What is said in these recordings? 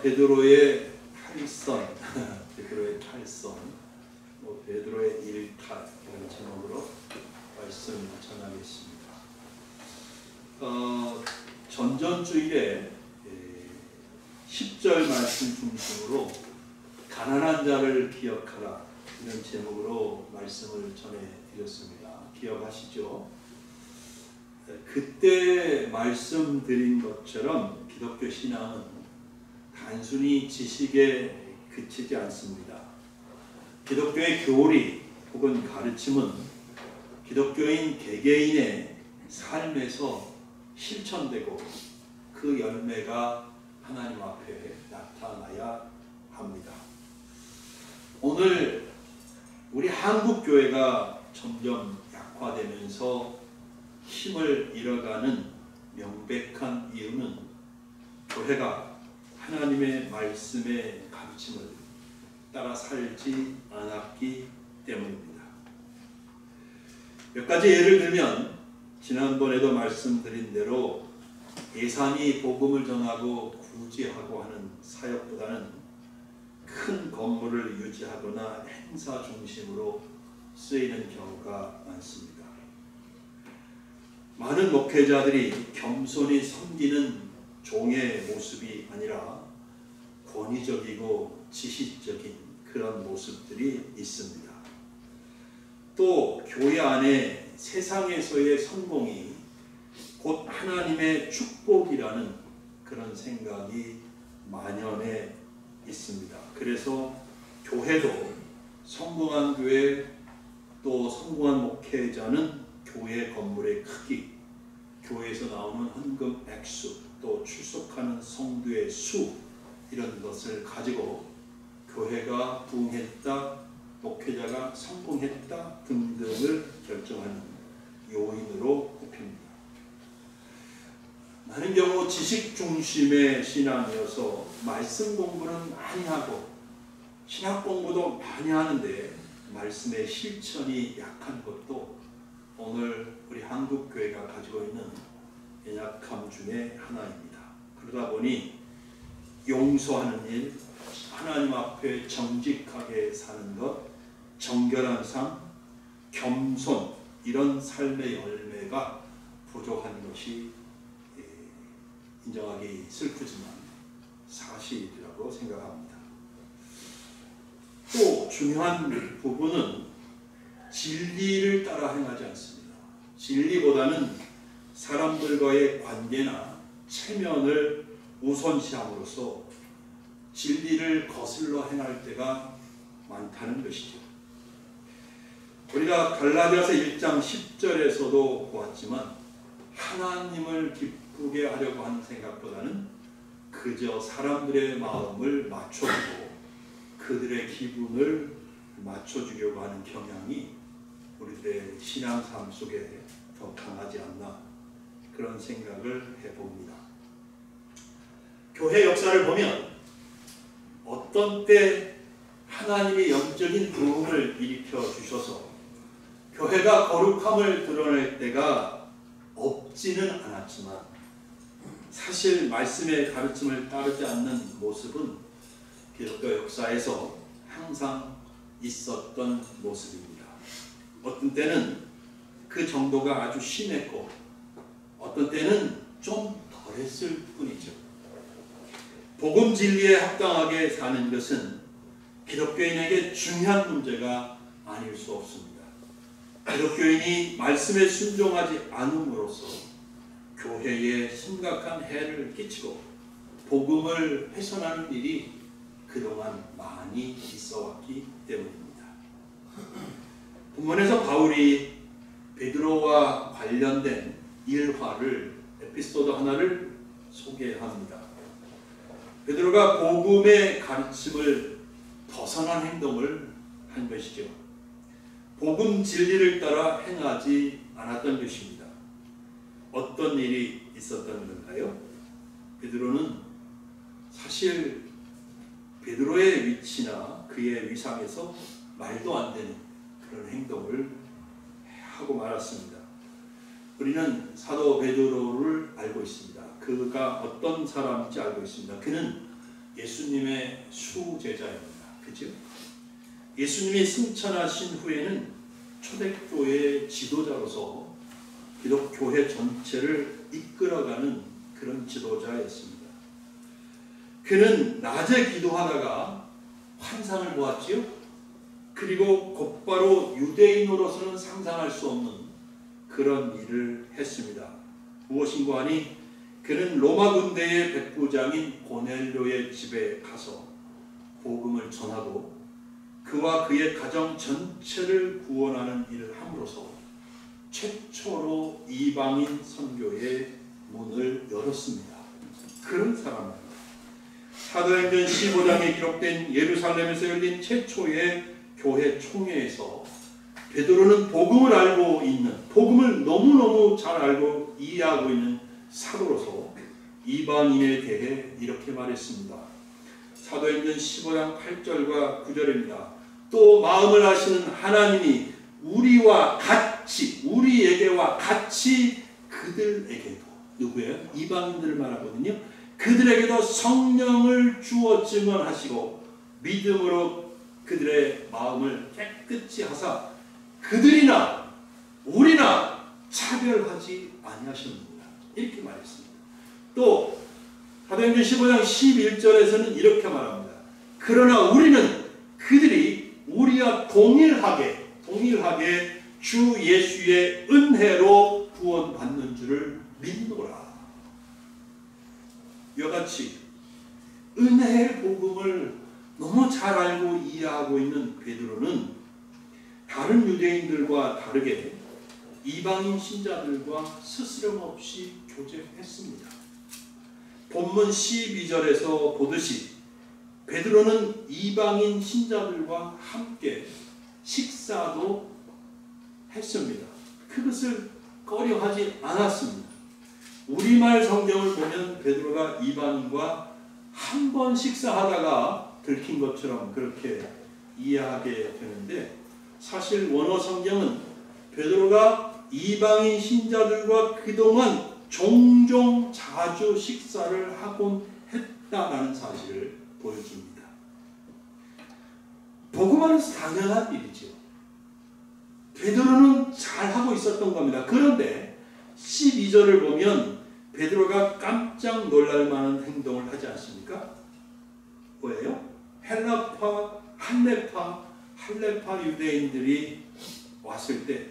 베드로의 탈선, 베드로의 탈선, 베드로의 일탈 이런 제목으로 말씀 전하겠습니다. 전전주일에 10절 말씀 중심으로 가난한 자를 기억하라 이런 제목으로 말씀을 전해드렸습니다. 기억하시죠? 그때 말씀드린 것처럼 기독교 신앙은 단순히 지식에 그치지 않습니다. 기독교의 교리 혹은 가르침은 기독교인 개개인의 삶에서 실천되고 그 열매가 하나님 앞에 나타나야 합니다. 오늘 우리 한국 교회가 점점 약화되면서 힘을 잃어가는 명백한 이유는 교회가 하나님의 말씀의 가르침을 따라 살지 않았기 때문입니다. 몇 가지 예를 들면 지난번에도 말씀드린 대로 예산이 복음을 전하고 구제하고 하는 사역보다는 큰 건물을 유지하거나 행사 중심으로 쓰이는 경우가 많습니다. 많은 목회자들이 겸손히 섬기는 종의 모습이 아니라 권위적이고 지시적인 그런 모습들이 있습니다. 또 교회 안에 세상에서의 성공이 곧 하나님의 축복이라는 그런 생각이 만연해 있습니다. 그래서 교회도 성공한 교회 또 성공한 목회자는 교회 건물의 크기, 교회에서 나오는 헌금 액수, 또 출석하는 성도의 수 이런 것을 가지고 교회가 부흥했다, 목회자가 성공했다 등등을 결정하는 요인으로 꼽힙니다. 많은 경우 지식 중심의 신앙이어서 말씀 공부는 많이 하고 신학 공부도 많이 하는데 말씀의 실천이 약한 것도 오늘 우리 한국교회가 가지고 있는 연약함 중에 하나입니다. 그러다 보니 용서하는 일, 하나님 앞에 정직하게 사는 것, 정결한 삶, 겸손 이런 삶의 열매가 부족한 것이 인정하기 슬프지만 사실이라고 생각합니다. 또 중요한 부분은 진리를 따라 행하지 않습니다. 진리보다는 사람들과의 관계나 체면을 우선시함으로써 진리를 거슬러 행할 때가 많다는 것이죠. 우리가 갈라디아서 1장 10절에서도 보았지만 하나님을 기쁘게 하려고 하는 생각보다는 그저 사람들의 마음을 맞춰주고 그들의 기분을 맞춰주려고 하는 경향이 우리들의 신앙삶 속에 더 강하지 않나 그런 생각을 해봅니다. 교회 역사를 보면 어떤 때 하나님이 영적인 부흥을 일으켜 주셔서 교회가 거룩함을 드러낼 때가 없지는 않았지만 사실 말씀의 가르침을 따르지 않는 모습은 기독교 역사에서 항상 있었던 모습입니다. 어떤 때는 그 정도가 아주 심했고 어떤 때는 좀 덜했을 뿐이죠. 복음 진리에 합당하게 사는 것은 기독교인에게 중요한 문제가 아닐 수 없습니다. 기독교인이 말씀에 순종하지 않음으로써 교회에 심각한 해를 끼치고 복음을 훼손하는 일이 그동안 많이 있어왔기 때문입니다. 본문에서 바울이 베드로와 관련된 일화를 에피소드 하나를 소개합니다. 베드로가 복음의 가르침을 벗어난 행동을 한 것이죠. 복음 진리를 따라 행하지 않았던 것입니다. 어떤 일이 있었던 건가요? 베드로는 사실 베드로의 위치나 그의 위상에서 말도 안 되는 그런 행동을 하고 말았습니다. 우리는 사도 베드로를 알고 있습니다. 그가 어떤 사람인지 알고 있습니다. 그는 예수님의 수제자입니다. 그죠? 예수님이 승천하신 후에는 초대교회의 지도자로서 기독교회 전체를 이끌어가는 그런 지도자였습니다. 그는 낮에 기도하다가 환상을 보았지요. 그리고 곧바로 유대인으로서는 상상할 수 없는 그런 일을 했습니다. 무엇인고 하니 그는 로마 군대의 백부장인 고넬료의 집에 가서 복음을 전하고 그와 그의 가정 전체를 구원하는 일을 함으로써 최초로 이방인 선교의 문을 열었습니다. 그런 사람입니다. 사도행전 15장에 기록된 예루살렘에서 열린 최초의 교회 총회에서 베드로는 복음을 알고 있는, 복음을 너무너무 잘 알고 이해하고 있는 사도로서 이방인에 대해 이렇게 말했습니다. 사도행전 15장 8절과 9절입니다. 또 마음을 아시는 하나님이 우리와 같이, 우리에게와 같이 그들에게도, 누구예요? 이방인들을 말하거든요. 그들에게도 성령을 주어 증언하시고 믿음으로 그들의 마음을 깨끗이 하사 그들이나 우리나 차별하지 아니하셨느니라. 이렇게 말했습니다. 또 사도행전 15장 11절에서는 이렇게 말합니다. 그러나 우리는 그들이 우리와 동일하게 주 예수의 은혜로 구원받는 줄을 믿노라. 이와 같이 은혜의 복음을 너무 잘 알고 이해하고 있는 베드로는 다른 유대인들과 다르게 이방인 신자들과 스스럼 없이 교제했습니다. 본문 12절에서 보듯이 베드로는 이방인 신자들과 함께 식사도 했습니다. 그것을 꺼려하지 않았습니다. 우리말 성경을 보면 베드로가 이방인과 한 번 식사하다가 들킨 것처럼 그렇게 이해하게 되는데, 사실 원어 성경은 베드로가 이방인 신자들과 그동안 종종 자주 식사를 하곤 했다라는 사실을 보여줍니다. 복음 안에서 당연한 일이죠. 베드로는 잘하고 있었던 겁니다. 그런데 12절을 보면 베드로가 깜짝 놀랄 만한 행동을 하지 않습니까? 뭐예요? 헬라파, 할레파 유대인들이 왔을 때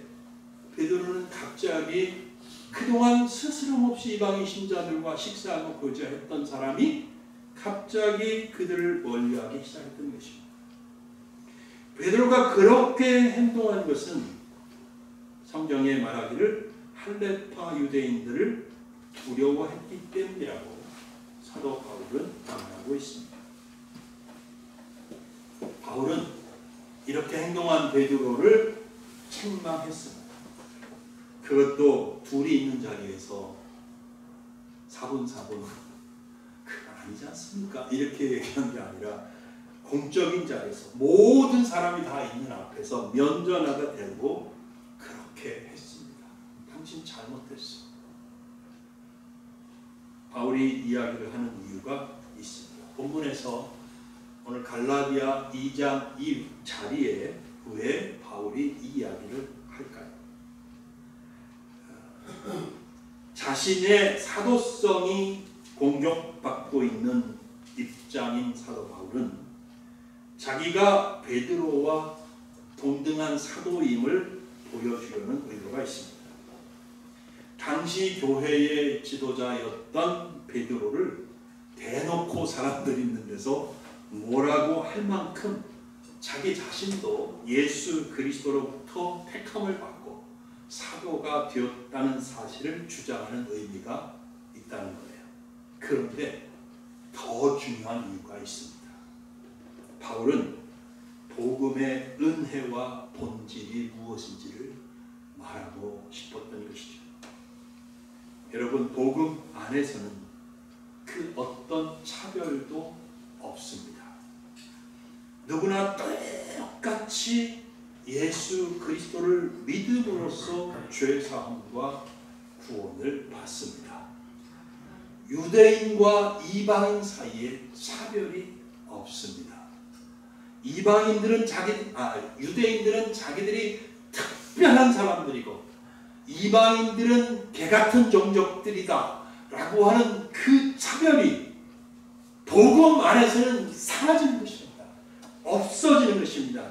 베드로는 갑자기 그동안 스스럼 없이 이방인 신자들과 식사하고 교제했던 사람이 갑자기 그들을 멀리하기 시작했던 것입니다. 베드로가 그렇게 행동한 것은 성경에 말하기를 할레파 유대인들을 두려워했기 때문이라고 사도 바울은 말하고 있습니다. 바울은 이렇게 행동한 베드로를 책망했습니다. 그것도 둘이 있는 자리에서 사분사분 그건 아니지 않습니까? 이렇게 얘기한 게 아니라 공적인 자리에서 모든 사람이 다 있는 앞에서 면전하게 되고 그렇게 했습니다. 당신 잘못했어. 바울이 이야기를 하는 이유가 있습니다. 본문에서 오늘 갈라디아 2장 이 자리에 왜 바울이 이 이야기를 할까요? 자신의 사도성이 공격받고 있는 입장인 사도 바울은 자기가 베드로와 동등한 사도임을 보여주려는 의도가 있습니다. 당시 교회의 지도자였던 베드로를 대놓고 사람들이 있는 데서 뭐라고 할 만큼 자기 자신도 예수 그리스도로부터 택함을 받고 사도가 되었다는 사실을 주장하는 의미가 있다는 거예요. 그런데 더 중요한 이유가 있습니다. 바울은 복음의 은혜와 본질이 무엇인지를 말하고 싶었던 것이죠. 여러분, 복음 안에서는 그 어떤 차별도 없습니다. 누구나 똑같이 예수 그리스도를 믿음으로써 죄사함과 구원을 받습니다. 유대인과 이방인 사이에 차별이 없습니다. 유대인들은 자기들이 특별한 사람들이고 이방인들은 개같은 종족들이다 라고 하는 그 차별이 복음 안에서는 사라지는 것입니다. 없어지는 것입니다.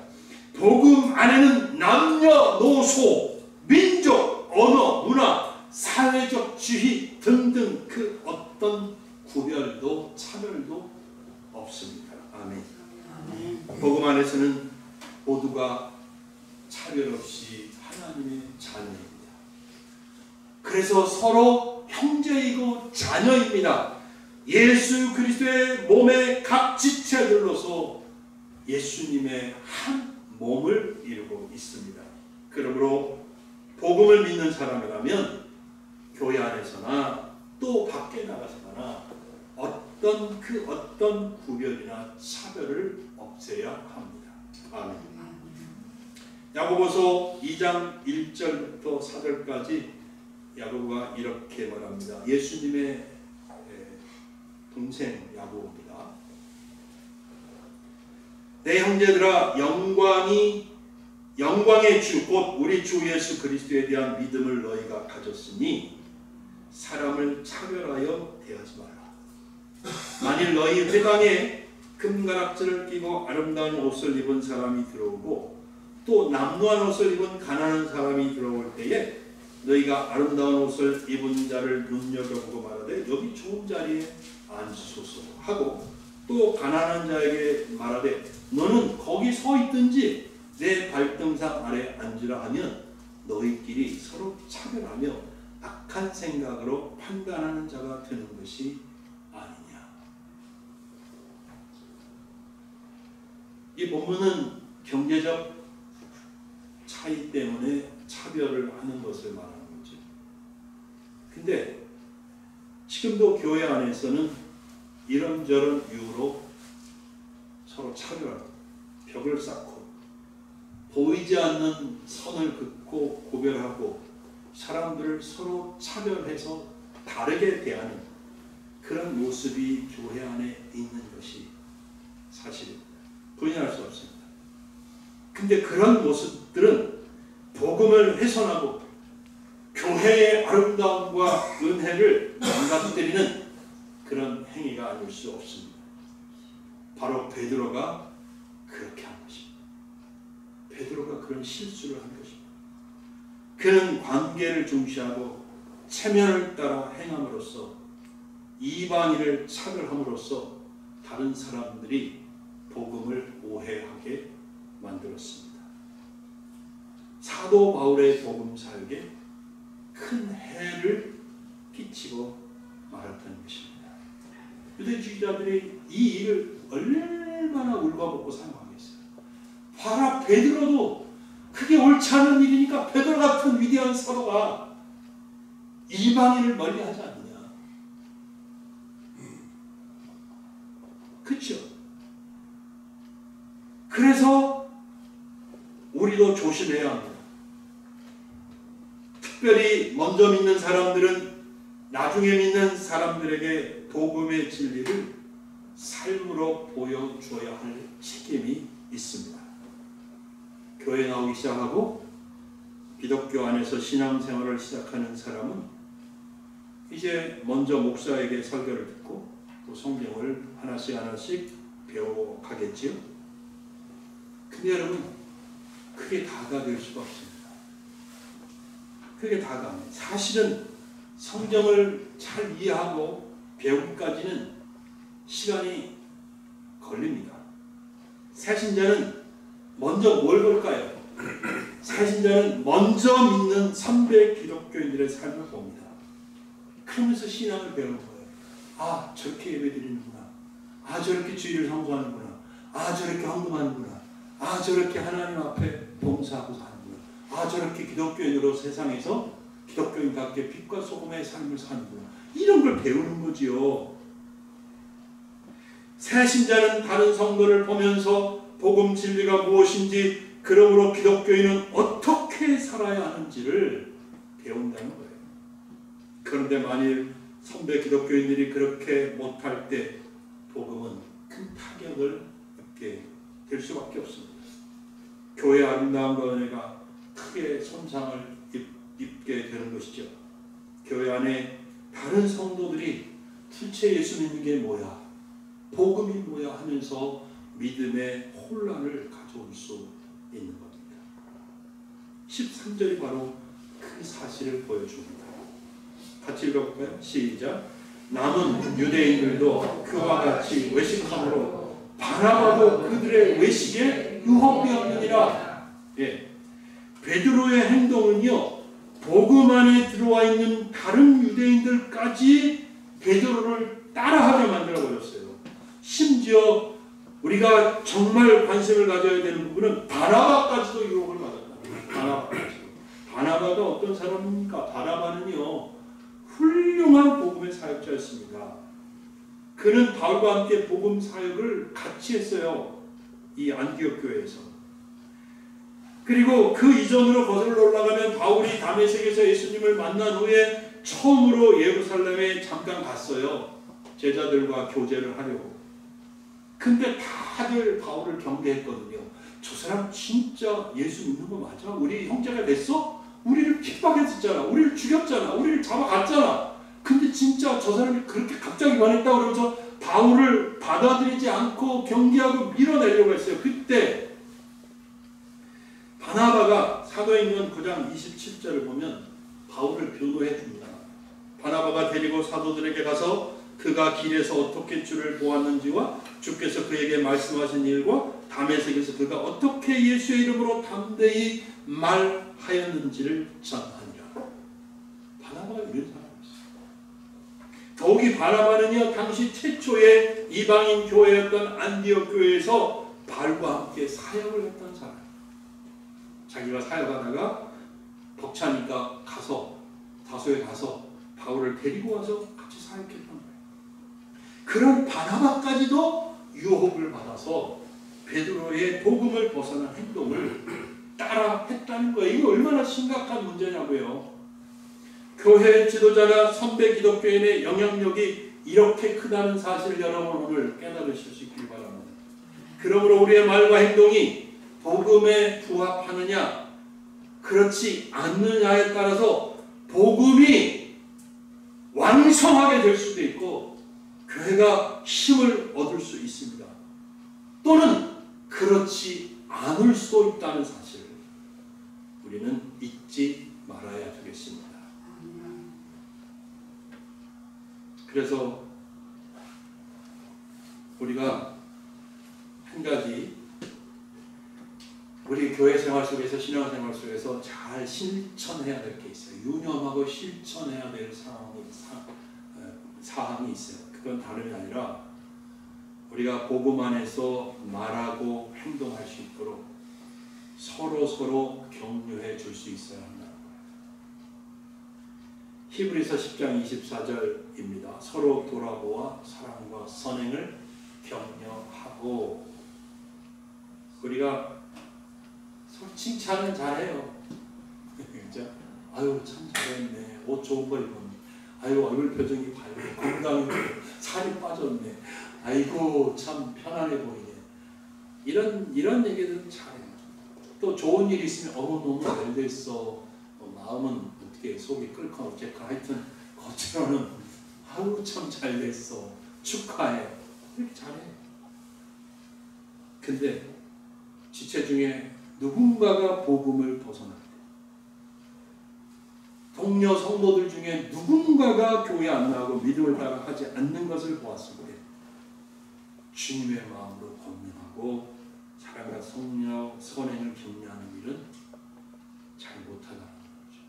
복음 안에는 남녀노소, 민족, 언어, 문화, 사회적 지위 등등 그 어떤 구별도 차별도 없습니다. 아멘. 복음 안에서는 모두가 차별 없이 하나님의 자녀입니다. 그래서 서로 형제이고 자녀입니다. 예수 그리스도의 몸의 각 지체들로서 예수님의 한 몸을 이루고 있습니다. 그러므로 복음을 믿는 사람이라면 교회 안에서나 또 밖에 나가서나 어떤 구별이나 차별을 없애야 합니다. 아멘. 야고보서 2장 1절부터 4절까지 야고보가 이렇게 말합니다. 예수님의 동생 야고보입니다. 내 형제들아, 영광의 주 곧 우리 주 예수 그리스도에 대한 믿음을 너희가 가졌으니 사람을 차별하여 대하지 마라. 만일 너희 회당에 금가락지를 끼고 아름다운 옷을 입은 사람이 들어오고 또 남루한 옷을 입은 가난한 사람이 들어올 때에 너희가 아름다운 옷을 입은 자를 눈여겨보고 말하되 여기 좋은 자리에 앉으소서 하고 또 가난한 자에게 말하되 너는 거기 서 있든지 내 발등상 아래 앉으라 하면 너희끼리 서로 차별하며 악한 생각으로 판단하는 자가 되는 것이 아니냐. 이 본문은 경제적 차이 때문에 차별을 하는 것을 말하는 거죠. 근데 지금도 교회 안에서는 이런저런 이유로 서로 차별하고 벽을 쌓고 보이지 않는 선을 긋고 구별하고 사람들을 서로 차별해서 다르게 대하는 그런 모습이 교회 안에 있는 것이 사실입니다. 부인할 수 없습니다. 근데 그런 모습들은 복음을 훼손하고 교회의 아름다움과 은혜를 망가뜨리는 그런 행위가 아닐 수 없습니다. 바로 베드로가 그렇게 한 것입니다. 베드로가 그런 실수를 한 것입니다. 그는 관계를 중시하고 체면을 따라 행함으로써 이방인을 차별함으로써 다른 사람들이 복음을 오해하게 만들었습니다. 사도 바울의 복음 사역에 큰 해를 끼치고 말았다는 것입니다. 유대주의자들이 이 일을 얼마나 울고먹고 사용하겠어요. 봐라, 베드로도 그게 옳지 않은 일이니까 베드로 같은 위대한 사도가 이방인을 멀리하지 않느냐. 그렇죠? 그래서 우리도 조심해야 합니다. 특별히 먼저 믿는 사람들은 나중에 믿는 사람들에게 복음의 진리를 삶으로 보여줘야 할 책임이 있습니다. 교회 나오기 시작하고 기독교 안에서 신앙생활을 시작하는 사람은 이제 먼저 목사에게 설교를 듣고 또 성경을 하나씩 배워가겠지요. 근데 여러분, 그게 다가 될 수가 없습니다. 그게 다가 아니에요. 사실은 성경을 잘 이해하고 배우기까지는 시간이 걸립니다. 새신자는 먼저 뭘 볼까요? 새신자는 먼저 믿는 선배 기독교인들의 삶을 봅니다. 그러면서 신앙을 배우는 거예요. 아, 저렇게 예배드리는구나. 아, 저렇게 주일을 성수하는구나. 아, 저렇게 헌금하는구나. 아, 저렇게 하나님 앞에 봉사하고 사는구나. 아, 저렇게 기독교인으로 세상에서 기독교인답게 빛과 소금의 삶을 사는구나. 이런 걸 배우는 거지요. 새신자는 다른 성도를 보면서 복음 진리가 무엇인지, 그러므로 기독교인은 어떻게 살아야 하는지를 배운다는 거예요. 그런데 만일 선배 기독교인들이 그렇게 못할 때 복음은 큰 타격을 입게 될 수밖에 없습니다. 교회 아름다움과 은혜가 크게 손상을 입게 되는 것이죠. 교회 안에 다른 성도들이 도대체 예수 믿는 게 뭐야? 복음이 뭐야? 하면서 믿음의 혼란을 가져올 수 있는 겁니다. 13절이 바로 그 사실을 보여줍니다. 같이 읽어볼까요? 시작. 남은 유대인들도 그와 같이 외식함으로 바나바도 그들의 외식에 유혹되었느니라. 예. 베드로의 행동은요, 복음 안에 들어와 있는 다른 유대인들까지 베드로를 따라하게 만들어 버렸어요. 심지어 우리가 정말 관심을 가져야 되는 부분은 바나바까지도 유혹을 받았다. 바나바까지도. 바나바가 어떤 사람입니까? 바나바는요, 훌륭한 복음의 사역자였습니다. 그는 바울과 함께 복음 사역을 같이 했어요. 이 안디옥 교회에서. 그리고 그 이전으로 거슬러 올라가면 바울이 다메섹에서 예수님을 만난 후에 처음으로 예루살렘에 잠깐 갔어요. 제자들과 교제를 하려고. 근데 다들 바울을 경계했거든요. 저 사람 진짜 예수 믿는 거 맞아? 우리 형제가 됐어? 우리를 핍박했었잖아. 우리를 죽였잖아. 우리를 잡아갔잖아. 근데 진짜 저 사람이 그렇게 갑자기 변했다고 그러면서 바울을 받아들이지 않고 경계하고 밀어내려고 했어요. 그때 바나바가 사도행전 9장 27절을 보면 바울을 변호해 줍니다. 바나바가 데리고 사도들에게 가서 그가 길에서 어떻게 주를 보았는지와 주께서 그에게 말씀하신 일과 다메섹에서 그가 어떻게 예수의 이름으로 담대히 말하였는지를 전하니라. 바나바가 이런 사람이었어요. 더욱이 바나바는요, 당시 최초의 이방인 교회였던 안디옥 교회에서 바울과 함께 사역을 했던 사람. 자기가 사역하다가 벅차니까 가서 다소에 가서 바울을 데리고 와서 같이 사역했던 거예요. 그런 바나바까지도 유혹을 받아서 베드로의 복음을 벗어난 행동을 따라 했다는 거예요. 이거 얼마나 심각한 문제냐고요. 교회 지도자나 선배 기독교인의 영향력이 이렇게 크다는 사실을 여러분 오늘 깨달으실 수 있길 바랍니다. 그러므로 우리의 말과 행동이 복음에 부합하느냐 그렇지 않느냐에 따라서 복음이 왕성하게 될 수도 있고 교회가 힘을 얻을 수 있습니다. 또는 그렇지 않을 수도 있다는 사실을 우리는 잊지 말아야 되겠습니다. 그래서 우리가 한 가지 우리 교회 생활 속에서 신앙생활 속에서 잘 실천해야 될 게 있어요. 유념하고 실천해야 될 사항이 있어요. 그건 다름이 아니라 우리가 복음 안에서 말하고 행동할 수 있도록 서로 격려해 줄 수 있어야 한다는 거예요. 히브리서 10장 24절입니다. 서로 돌아보아 사랑과 선행을 격려하고 우리가 서로 칭찬은 잘해요. 그죠? 아유 참 잘했네. 옷 좋은 거 입었네. 아유 얼굴 표정이 밝네. 건강해. 살이 빠졌네. 아이고 참 편안해 보이네. 이런 얘기들은 잘해요. 또 좋은 일이 있으면 너무 잘 됐어. 마음은 어떻게 속이 끓고 어쨌건 하여튼 겉으로는 아유 참 잘 됐어. 축하해. 이렇게 잘해. 근데 지체 중에 누군가가 복음을 벗어날 때 동료 성도들 중에 누군가가 교회 안 나가고 믿음을 따라하지 않는 것을 보았을 때 주님의 마음으로 권면하고 사랑과 선행을 격려하는 일은 잘 못하다는 거죠.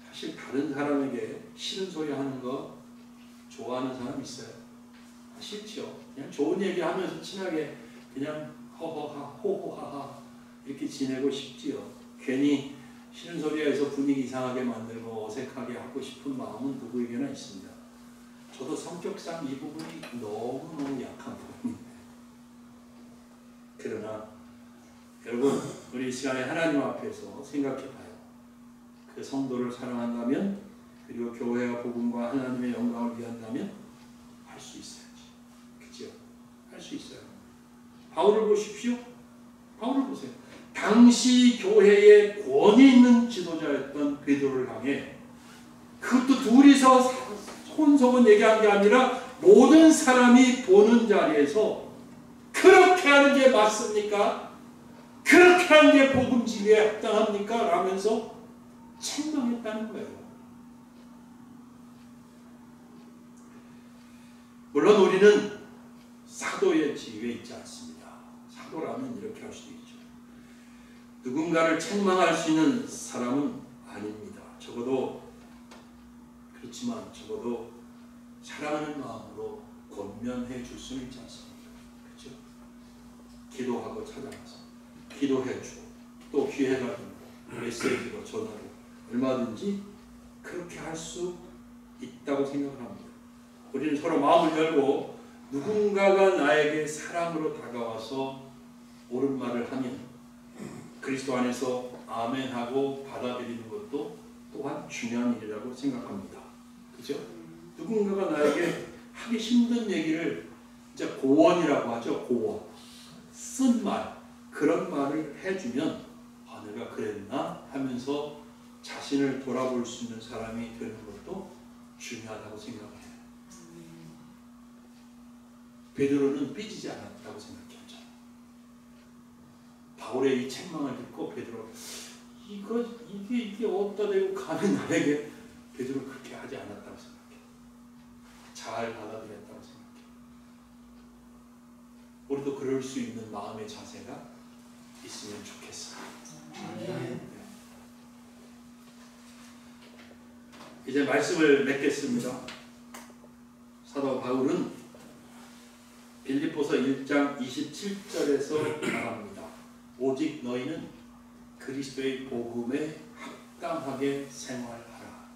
사실 다른 사람에게 싫은 소리 하는 거 좋아하는 사람 있어요? 싫죠. 그냥 좋은 얘기 하면서 친하게 그냥 허허하 호호하하 이렇게 지내고 싶지요. 괜히 싫은 소리에서 분위기 이상하게 만들고 어색하게 하고 싶은 마음은 누구에게나 있습니다. 저도 성격상 이 부분이 너무너무 약한 부분입니다. 그러나 여러분 우리 이 시간에 하나님 앞에서 생각해 봐요. 그 성도를 사랑한다면, 그리고 교회와 복음과 하나님의 영광을 위한다면 할 수 있어야지. 그죠? 할 수 있어요. 바울을 보십시오. 바울을 보세요. 당시 교회의 권위 있는 지도자였던 베드로를 향해, 그것도 둘이서 혼속은 얘기한 게 아니라 모든 사람이 보는 자리에서 그렇게 하는 게 맞습니까? 그렇게 하는 게 복음 진리에 합당합니까? 라면서 책망했다는 거예요. 물론 우리는 사도의 지위에 있지 않습니다. 사도라면 이렇게 할 수도 있죠. 누군가를 책망할 수 있는 사람은 아닙니다. 그렇지만 적어도 사랑하는 마음으로 권면해 줄 수는 있지 않습니까? 그렇죠? 기도하고 찾아가서 기도해 주고, 또 기회가 되면 메시지로 전화로 얼마든지 그렇게 할 수 있다고 생각을 합니다. 우리는 서로 마음을 열고 누군가가 나에게 사랑으로 다가와서 옳은 말을 하면 그리스도 안에서 아멘하고 받아들이는 것도 또한 중요한 일이라고 생각합니다. 그죠? 누군가가 나에게 하기 힘든 얘기를 이제 고언이라고 하죠. 고언. 쓴 말. 그런 말을 해주면 내가 그랬나? 하면서 자신을 돌아볼 수 있는 사람이 되는 것도 중요하다고 생각해요. 베드로는 삐지지 않았다고 생각했죠. 바울의 이 책망을 듣고 베드로 이게 어디다 대고 감히 나에게, 베드로 그렇게 하지 않았다고 생각해요. 잘 받아들였다고 생각해요. 우리도 그럴 수 있는 마음의 자세가 있으면 좋겠어요. 네. 이제 말씀을 맺겠습니다. 사도 바울은 빌립보서 1장 27절에서 말합니다. 오직 너희는 그리스도의 복음에 합당하게 생활하라.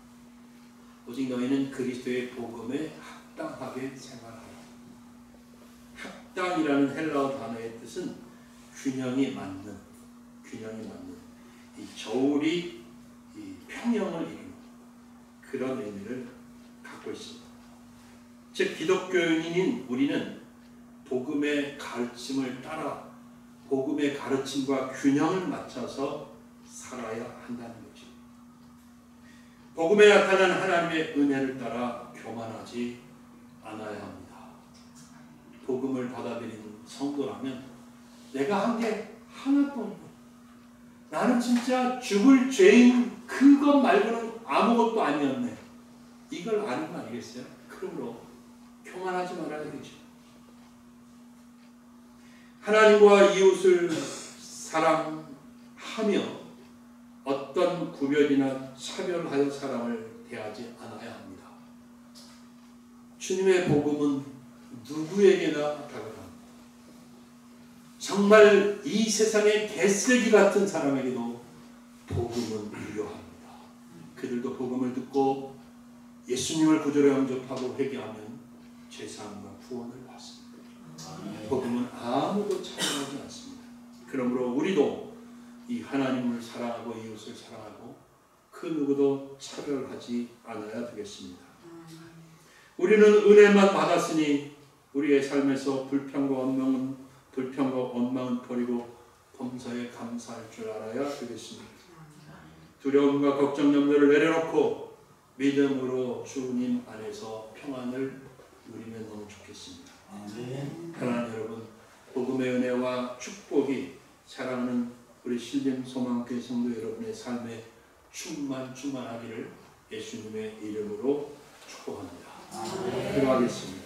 오직 너희는 그리스도의 복음에 합당하게 생활하라. 합당이라는 헬라어 단어의 뜻은 균형이 맞는 이 저울이 이 평형을 이루는 그런 의미를 갖고 있습니다. 즉 기독교인인 우리는 복음의 가르침을 따라 복음의 가르침과 균형을 맞춰서 살아야 한다는 거죠. 복음에 나타난 하나님의 은혜를 따라 교만하지 않아야 합니다. 복음을 받아들인 성도라면 내가 한 게 하나도 없고 나는 진짜 죽을 죄인 그것 말고는 아무것도 아니었네. 이걸 아는 거 아니겠어요? 그러므로 교만하지 말아야 되죠. 하나님과 이웃을 사랑하며 어떤 구별이나 차별하여 사람을 대하지 않아야 합니다. 주님의 복음은 누구에게나 다가갑니다. 정말 이 세상의 개쓰레기 같은 사람에게도 복음은 유효합니다. 그들도 복음을 듣고 예수님을 구주로 영접하고 회개하면 죄사함과 구원을 받습니다. 복음은 아무도 차별하지 않습니다. 그러므로 우리도 이 하나님을 사랑하고 이웃을 사랑하고 그 누구도 차별하지 않아야 되겠습니다. 우리는 은혜만 받았으니 우리의 삶에서 불평과 원망은 버리고 범사에 감사할 줄 알아야 되겠습니다. 두려움과 걱정, 염려를 내려놓고 믿음으로 주님 안에서 평안을 누리면 너무 좋겠습니다. 하나님 여러분, 복음의 은혜와 축복이 사랑하는 우리 신림 소망교회 성도 여러분의 삶에 충만하기를 예수님의 이름으로 축복합니다. 기도하겠습니다.